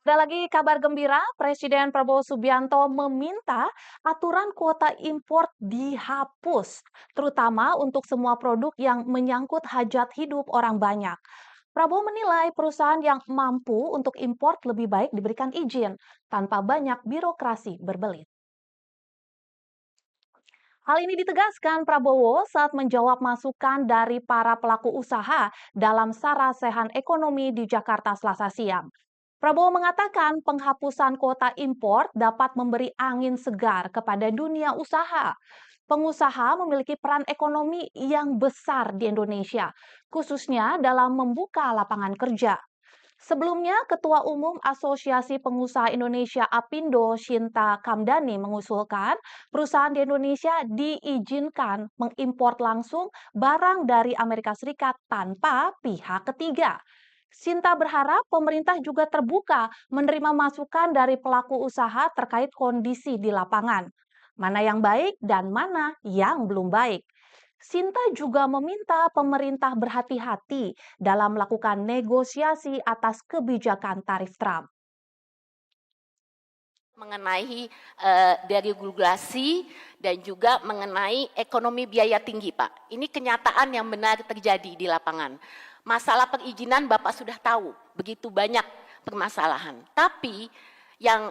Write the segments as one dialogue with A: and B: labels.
A: Ada lagi kabar gembira, Presiden Prabowo Subianto meminta aturan kuota impor dihapus, terutama untuk semua produk yang menyangkut hajat hidup orang banyak. Prabowo menilai perusahaan yang mampu untuk impor lebih baik diberikan izin tanpa banyak birokrasi berbelit. Hal ini ditegaskan Prabowo saat menjawab masukan dari para pelaku usaha dalam Sarasehan Ekonomi di Jakarta Selasa siang. Prabowo mengatakan penghapusan kuota impor dapat memberi angin segar kepada dunia usaha. Pengusaha memiliki peran ekonomi yang besar di Indonesia, khususnya dalam membuka lapangan kerja. Sebelumnya, Ketua Umum Asosiasi Pengusaha Indonesia Apindo Shinta Kamdani mengusulkan perusahaan di Indonesia diizinkan mengimpor langsung barang dari Amerika Serikat tanpa pihak ketiga. Sinta berharap pemerintah juga terbuka menerima masukan dari pelaku usaha terkait kondisi di lapangan. Mana yang baik dan mana yang belum baik. Sinta juga meminta pemerintah berhati-hati dalam melakukan negosiasi atas kebijakan tarif Trump.
B: Mengenai deregulasi dan juga mengenai ekonomi biaya tinggi, Pak. Ini kenyataan yang benar terjadi di lapangan. Masalah perizinan Bapak sudah tahu, begitu banyak permasalahan. Tapi yang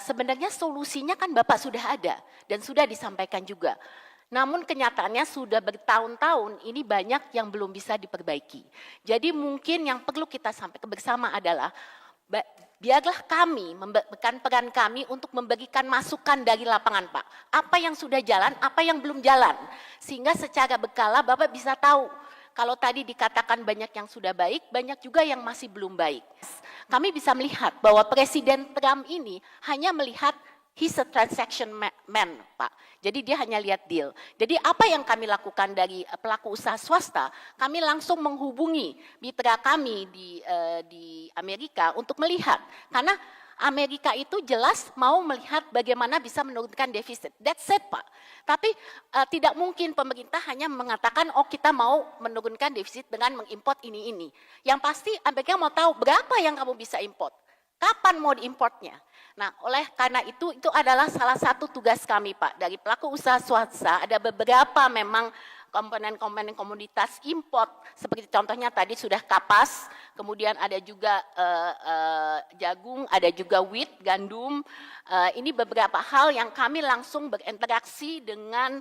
B: sebenarnya solusinya kan Bapak sudah ada dan sudah disampaikan juga. Namun kenyataannya sudah bertahun-tahun ini banyak yang belum bisa diperbaiki. Jadi mungkin yang perlu kita sampaikan bersama adalah biarlah kami memberikan peran kami untuk memberikan masukan dari lapangan, Pak. Apa yang sudah jalan, apa yang belum jalan. Sehingga secara berkala Bapak bisa tahu. Kalau tadi dikatakan banyak yang sudah baik, banyak juga yang masih belum baik. Kami bisa melihat bahwa Presiden Trump ini hanya melihat he's a transaction man, Pak. Jadi dia hanya lihat deal. Jadi apa yang kami lakukan dari pelaku usaha swasta, kami langsung menghubungi mitra kami di Amerika untuk melihat. Karena Amerika itu jelas mau melihat bagaimana bisa menurunkan defisit. That's it, Pak. Tapi tidak mungkin pemerintah hanya mengatakan, oh kita mau menurunkan defisit dengan mengimport ini. Yang pasti Amerika mau tahu berapa yang kamu bisa import. Kapan mau diimportnya? Nah, oleh karena itu adalah salah satu tugas kami, Pak. Dari pelaku usaha swasta, ada beberapa memang komponen-komponen komoditas import, seperti contohnya tadi sudah kapas, kemudian ada juga jagung, ada juga wheat, gandum. Ini beberapa hal yang kami langsung berinteraksi dengan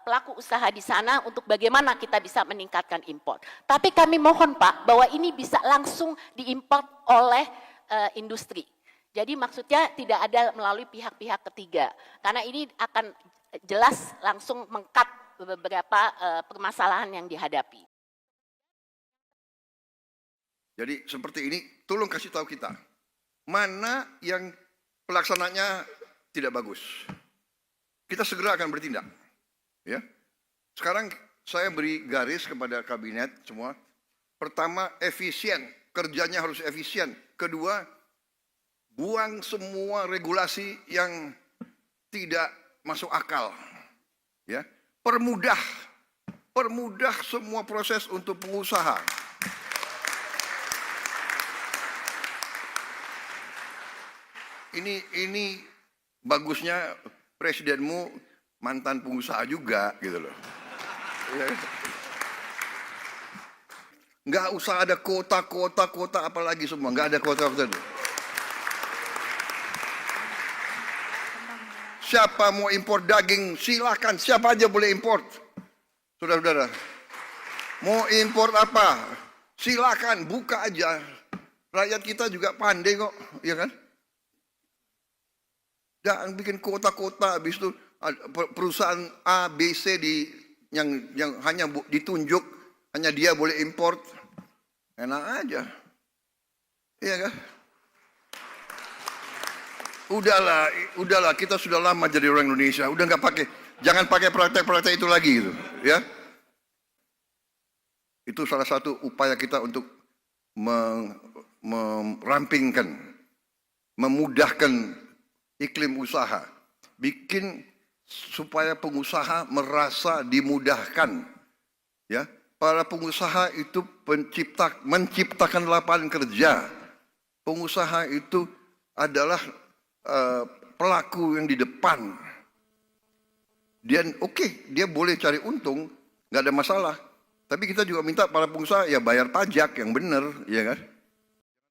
B: pelaku usaha di sana untuk bagaimana kita bisa meningkatkan import. Tapi kami mohon, Pak, bahwa ini bisa langsung diimport oleh industri. Jadi maksudnya tidak ada melalui pihak-pihak ketiga. Karena ini akan jelas langsung mengkat beberapa permasalahan yang dihadapi.
C: Jadi seperti ini, tolong kasih tahu kita. Mana yang pelaksananya tidak bagus. Kita segera akan bertindak. Ya. Sekarang saya beri garis kepada kabinet semua. Pertama, efisien. Kerjanya harus efisien. Kedua, buang semua regulasi yang tidak masuk akal. Ya, permudah semua proses untuk pengusaha. Ini bagusnya presidenmu mantan pengusaha juga gitu loh. Ya. Nggak usah ada kota apalagi semua, nggak ada kota. Siapa mau impor daging, silakan, siapa aja boleh import. Saudara-saudara, mau impor apa, silakan, buka aja. Rakyat kita juga pandai kok, ya kan? Jangan bikin kota-kota, habis itu perusahaan A, B, C yang hanya ditunjuk, hanya dia boleh import. Enak aja. Iya kan? Udahlah, kita sudah lama jadi orang Indonesia, udah nggak pakai, jangan pakai praktek-praktek itu lagi gitu, ya. Itu salah satu upaya kita untuk merampingkan, memudahkan iklim usaha, bikin supaya pengusaha merasa dimudahkan, ya. Para pengusaha itu menciptakan lapangan kerja, pengusaha itu adalah pelaku yang di depan. Dia dia boleh cari untung, nggak ada masalah. Tapi kita juga minta para pengusaha ya bayar pajak yang benar, ya kan?